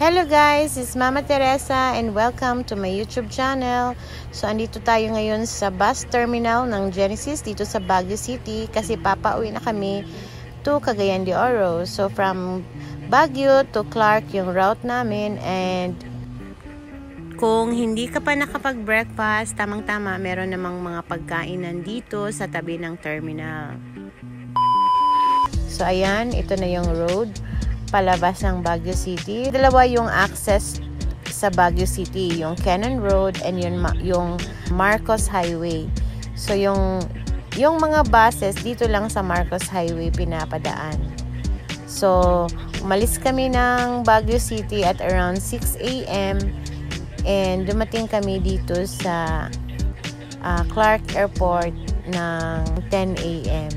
Hello guys, it's Mama Teresa and welcome to my YouTube channel. So andito tayo ngayon sa bus terminal ng Genesis dito sa Baguio City kasi papauwi na kami to Cagayan de Oro. So from Baguio to Clark yung route namin, and kung hindi ka pa nakapag-breakfast, tamang-tama meron namang mga pagkainan dito sa tabi ng terminal. So ayan, ito na yung road palabas ng Baguio City. Dalawa yung access sa Baguio City, yung Cannon Road and yung Marcos Highway. So yung mga buses dito lang sa Marcos Highway pinapadaan. So umalis kami ng Baguio City at around 6 AM and dumating kami dito sa Clark Airport ng 10 AM.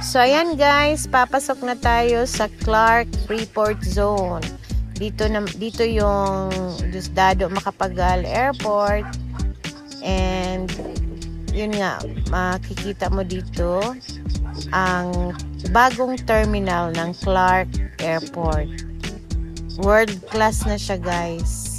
So ayan guys, papasok na tayo sa Clark Freeport Zone. Dito yung Diosdado Macapagal Airport. And yun nga, makikita mo dito ang bagong terminal ng Clark Airport. World class na siya guys.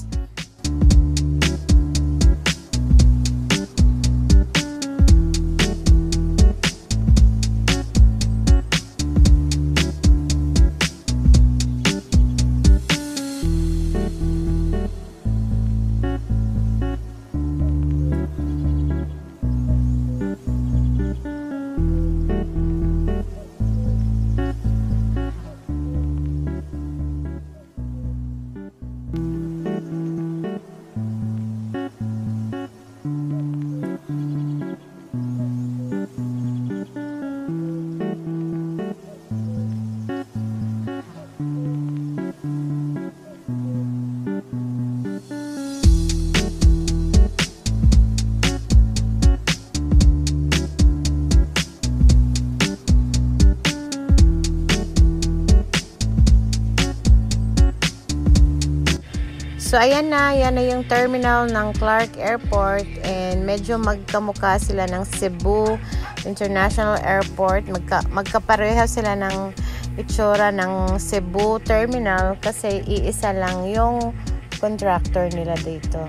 So ayan na yung terminal ng Clark Airport, and medyo magkamukha sila ng Cebu International Airport. Magkapareha sila ng itsura ng Cebu Terminal kasi iisa lang yung contractor nila dito.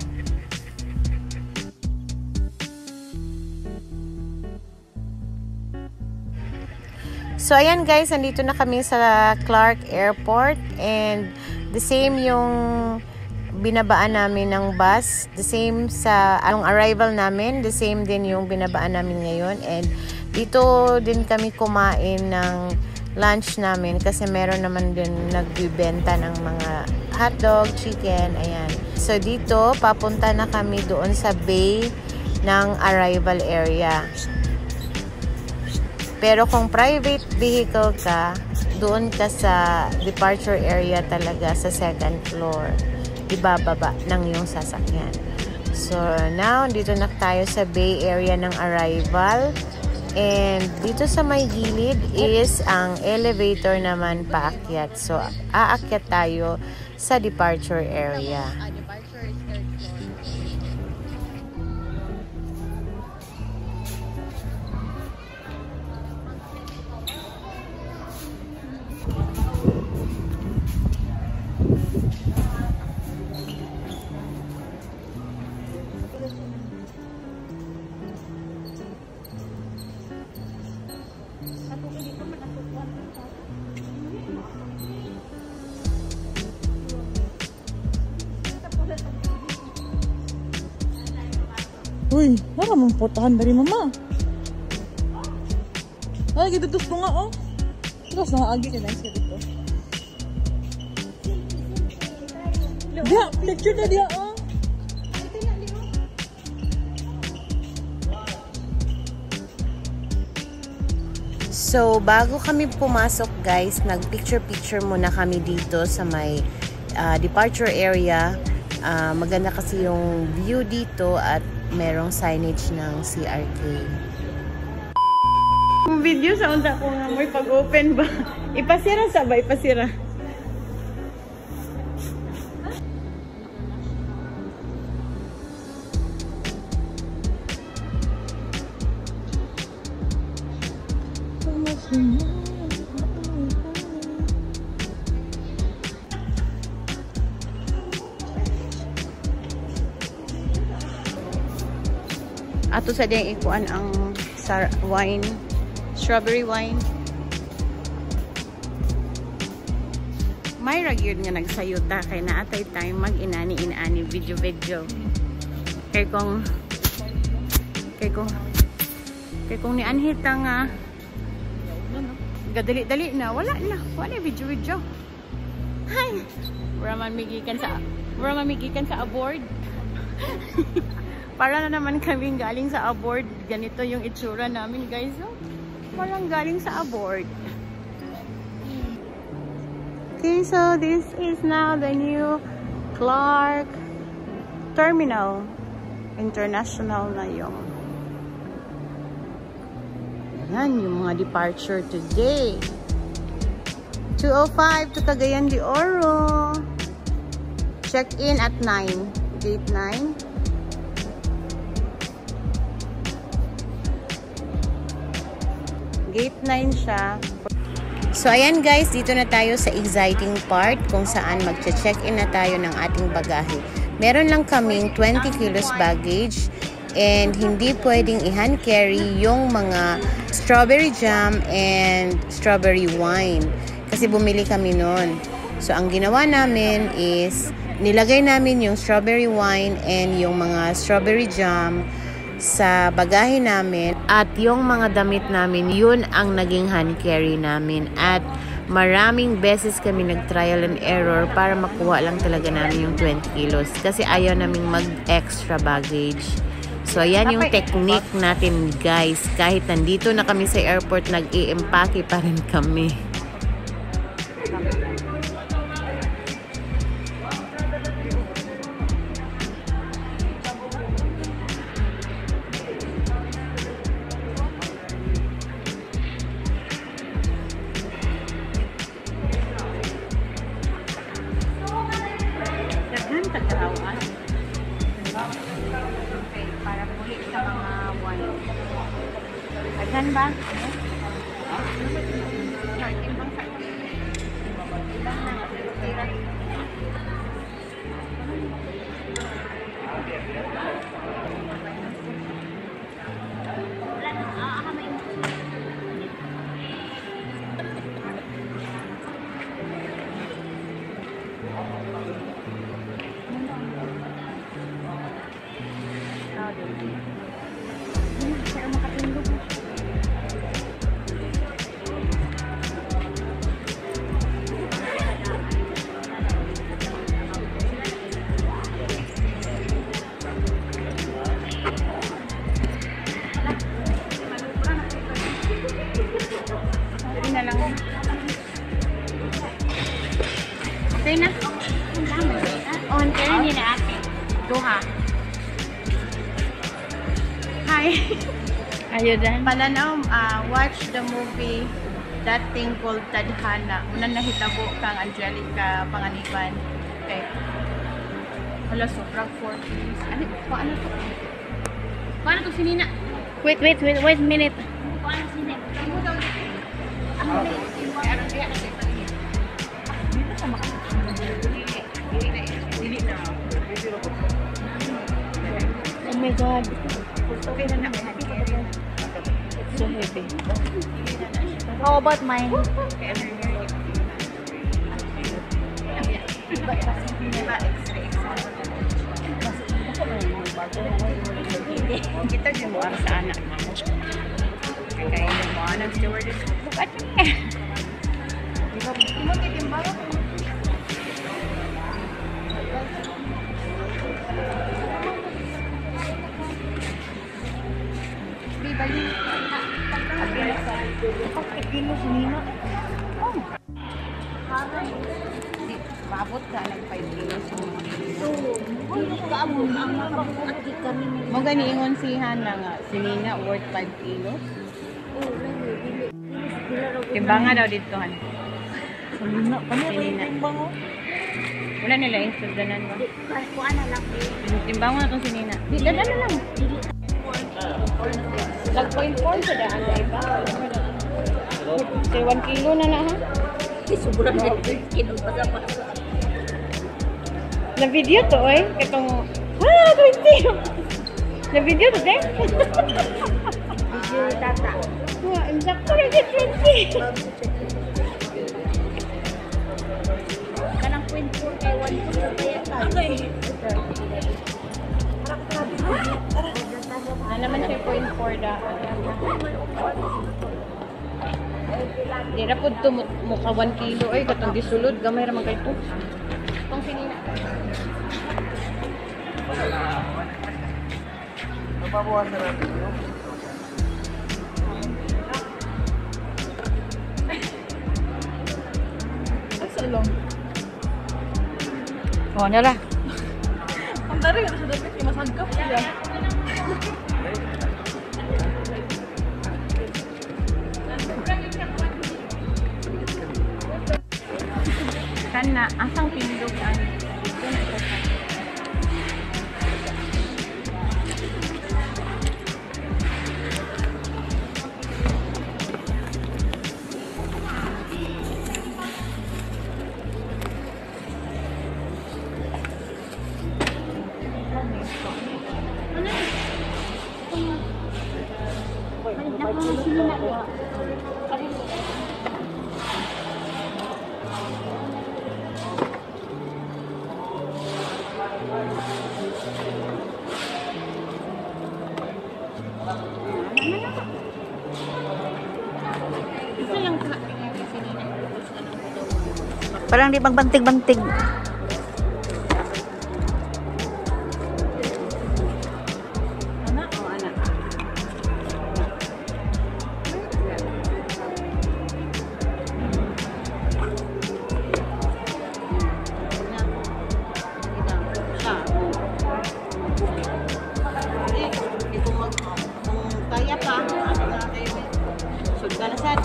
So ayan guys, andito na kami sa Clark Airport, and the same yung binabaan namin ng bus, the same sa anong arrival namin, the same din yung binabaan namin ngayon. And dito din kami kumain ng lunch namin kasi meron naman din nagbibenta ng mga hotdog, chicken, ayan. So dito papunta na kami doon sa bay ng arrival area. Pero kung private vehicle ka, doon ka sa departure area talaga sa second floor. Ibababa ng iyong sasakyan. So now dito na tayo sa bay area ng arrival, and dito sa may gilid is ang elevator naman paakyat. So aakyat tayo sa departure area. Uy, wala mong putahan dari mama. Ay, gitutos ko nga oh. Terus nakaagi ka lang siya dito. Dia, picture na dia oh. So bago kami pumasok guys, nagpicture-picture muna kami dito sa may departure area. Maganda kasi yung view dito at merong signage ng CRK. Kung video sa unta ko nga may pag-open ba? Ipasira sa ba? Ipasira. Ato sa diyang ikuan ang wine, strawberry wine. May ragyod nga nagsayuta kay naatay time mag-inani-inani video. Kay kung ni anhita nga gadali-dali na wala video. Hay, wala man migikan sa aboard. Para na naman kaming galing sa aboard. Ganito yung itsura namin, guys. Oh, parang galing sa aboard. Okay, so this is now the new Clark Terminal. International na yung. Yan yung mga departure today. 2:05 to Cagayan de Oro. Check-in at 9. Gate 9. Gate 9 siya. So, ayan guys, dito na tayo sa exciting part kung saan magche-check-in na tayo ng ating bagahe. Meron lang kaming 20 kilos baggage and hindi pwedeng i-hand carry yung mga strawberry jam and strawberry wine kasi bumili kami nun. So, ang ginawa namin is nilagay namin yung strawberry wine and yung mga strawberry jam sa bagahe namin at yung mga damit namin, yun ang naging hand carry namin at maraming beses kami nag-trial and error para makuha lang talaga namin yung 20 kilos kasi ayaw naming mag-extra baggage. So, ayan yung technique natin guys. Kahit nandito na kami sa airport, nag-i-empake pa rin kami. Para muli sa mga wine. Ayan ba? Okay na? On kayo ni na ate. Duha. Hi. Ayo dan. Palanaw, watch the movie That Thing Called Tadhana. Unang nahitabo kang Angelica Panganiban. Okay. Hala, sobrang 4 days. Paano to? Paano to sinina? Wait a minute. Paano sinina? Ano daw dito? Ano kaya kasi dito sa Dili na. Oh my god. Okay na naman. It's so heavy. How about mine? Kita din mo sa anak mo. Kaya yung mga anak stewardess. Bukat niya. Di mo titimbawa ko. Bali. Kilo sinina. Oh. Mabot ka ng 5 kilos. So, kaamon ang ati kami. Mo ganiingon si Hana nga sinina worth 5 kilos. Oh, really? Timbangan daw dito, han. Salina. Kami ito yung Salina. timbang oh. Wala nila yung sudanan ba? Kuha na lang. Timbangan na itong sinina. Di, dadan na lang. Nag-0.4 sa daan sa iba. Say 1 kilo na na, ha? Sobrang kinong pa sa Na video to, oy. Katong, 20! Na video to, eh? video tata. Wah, insakto rin 20! Kanang 0.4 kay 1 kilo pa yan tayo. Ano naman siya 0.4 da. Di na po ito mukha 1 kilo. Ay, katong gisulod. Gamay naman kayo ito. Itong sinina. Salong. Oh, nara. Ang dari nga sa dapat yung masagkap siya. Kana, asang pindog ang dito na ito. Parang di magbantig-bantig. Anak o anak? Kaya pa. Sud ka na sad.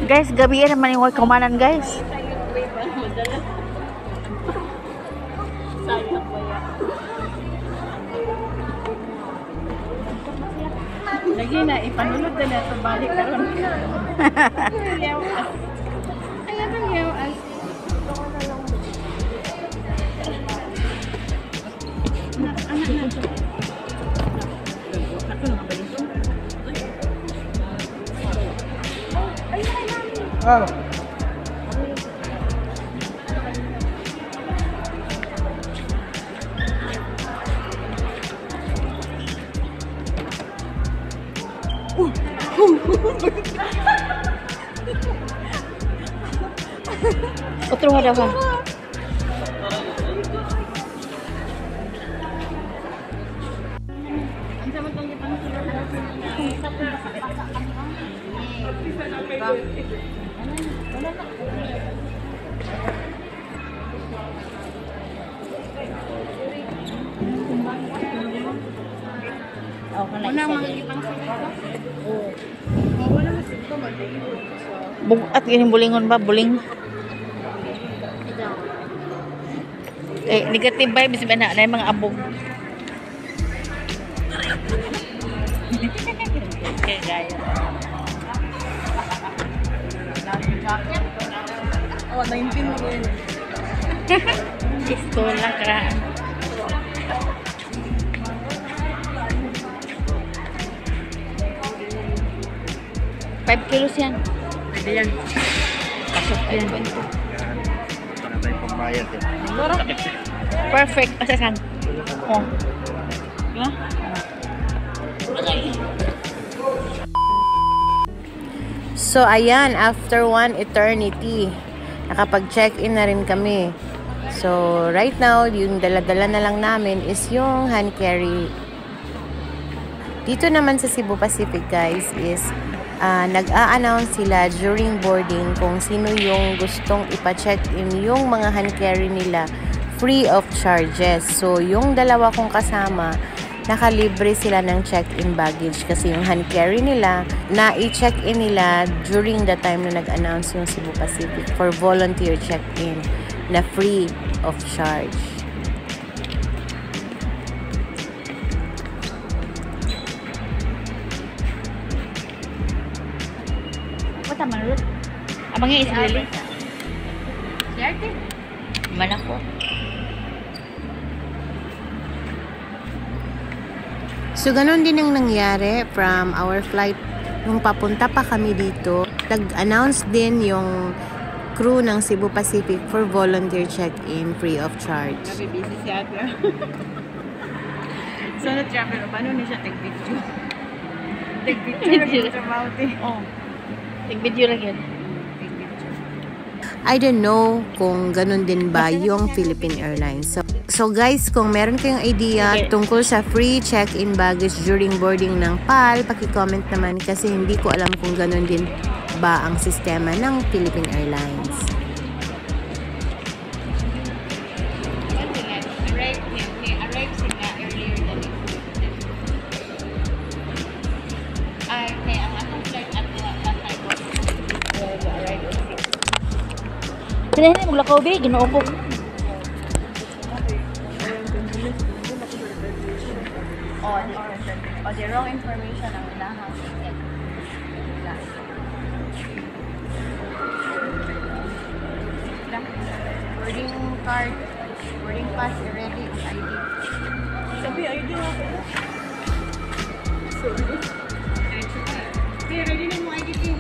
Guys, gabi naman yung kumanan guys. Lagi na, ipanulod na ito balik karon. Yawas. Ayaw ang yawas. Ah. Otro nga daw. Unang magigipang sila. Bugat gini bulingon ba? Buling. Negative vibes ba na yung mga abog. Okay, guys. Oh, 19 mo yun. Pistola ka. $5 kilos yan. Pwede yan. Pasok yan. Ano tayo pambayad eh? Perfect. Asasan. Oh. Diba? So, ayan, after one eternity, nakapag-check-in na rin kami. So, right now, yung dala-dala na lang namin is yung hand carry. Dito naman sa Cebu Pacific, guys, is nag-a-announce sila during boarding kung sino yung gustong ipa-check-in yung mga hand carry nila free of charges. So, yung dalawa kong kasama nakalibre sila ng check-in baggage kasi yung hand carry nila, na i-check-in nila during the time na nag-announce yung Cebu Pacific for volunteer check-in na free of charge. What naman ulit? Abangin is really? Yarte. Man ako. So, ganun din ang nangyari from our flight. Nung papunta pa kami dito, nag-announce din yung crew ng Cebu Pacific for volunteer check-in free of charge. Grabe, busy si ate. So, na-travel. Paano na siya tag-video? Tag-video. Oh. Take-video lang yun. I don't know kung ganun din ba yung Philippine Airlines. So guys, kung meron kayong idea tungkol sa free check-in baggage during boarding ng PAL, paki-comment naman kasi hindi ko alam kung ganun din ba ang sistema ng Philippine Airlines. Arrive sila earlier than expected. Kaya ang atong flight at that time was arrive at 6. Sila hindi maglakaw ba? Ginoo ko. The wrong information ang ilahang ticket. Boarding card, boarding pass, ready, ID. Sabi, ID nga ako. Sorry. Okay, ready na mo ID team.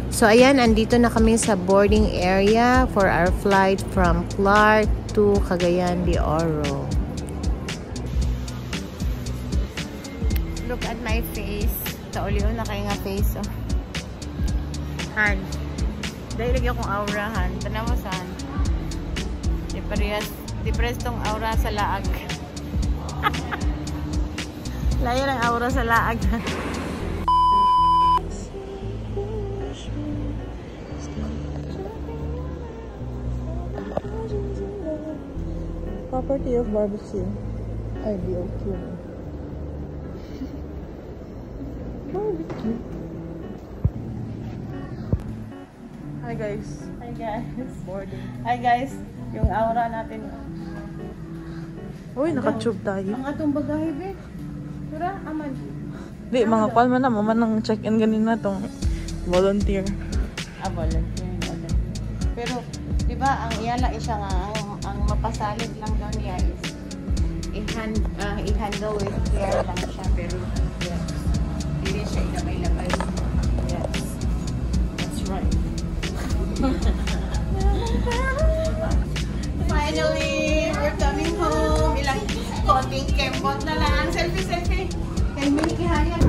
So ayan, andito na kami sa boarding area for our flight from Clark to Cagayan de Oro. Look at my face. Taulio na kayo nga face. Oh. Han. Dahil lagi akong aura, Han. Tanaw mo saan? Di pares tong aura sa laag. Layan ang aura sa laag. Property of barbecue. IBOQ. Barbecue. Hi guys. Hi guys. Boarding. Hi guys. Yung aura natin. Uy, naka-tube tayo. Ang atong bagahe, be. Tura, aman. Di, mga call man na. Mama nang check-in ganina tong volunteer. Volunteer. Pero, di ba, ang iyala siya nga, ang mapasalig lang daw niya is i-handle with care lang siya. Pero, yes. Hindi siya ilabay-labay. Yes. That's right. Finally, we're coming home. Ilang konting kembot na lang. Selfie. Kay Milky Hayat.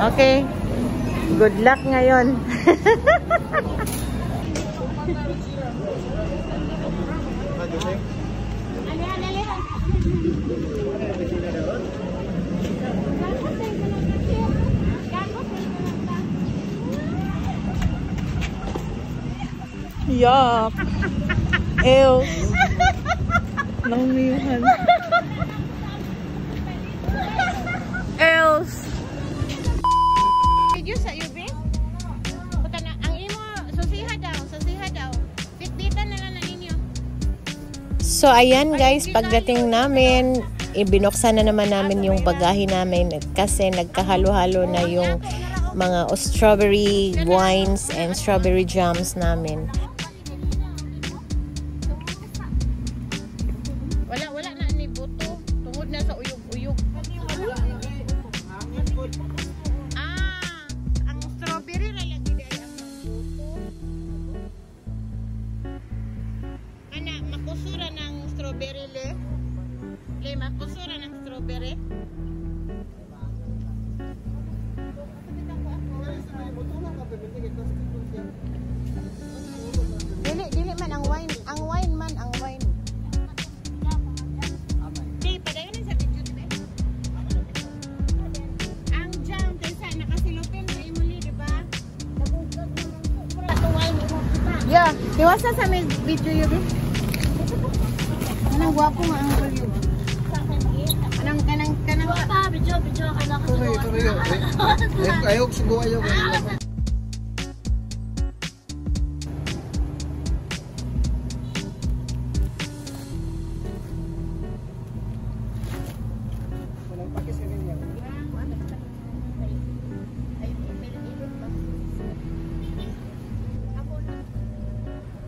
Okay. Good luck ngayon. Yuck. Ew. Nangyuhan. Else. Video sa UB? Puta na, ang imo, susiha daw. Pitbitan na lang na ninyo. So ayan guys, pagdating namin, Ibinuksan na naman namin yung bagahe namin kasi nagkahalo-halo na yung mga strawberry wines and strawberry jams namin. Wala na ni buto. Tungod na sa uyog-uyog. Ang strawberry na lagi di ay ang buto. Ana, makusura ng strawberry le. Le, makusura ng strawberry. Dili man ang wine man ang wine. Di padayon sa video dibe. Ang jam kaysa nakasilupin sa imuli, di ba? Nabugag naman ko. Pura to wine mo kita. Yeah, diwasa sa may video yun. Anong gwapo nga ang video. Kanang pa video kana ko. Ayaw sugo ayaw.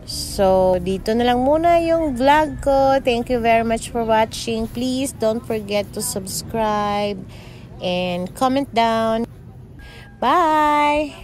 So, dito na lang muna yung vlog ko. Thank you very much for watching. Please don't forget to subscribe and comment down. Bye!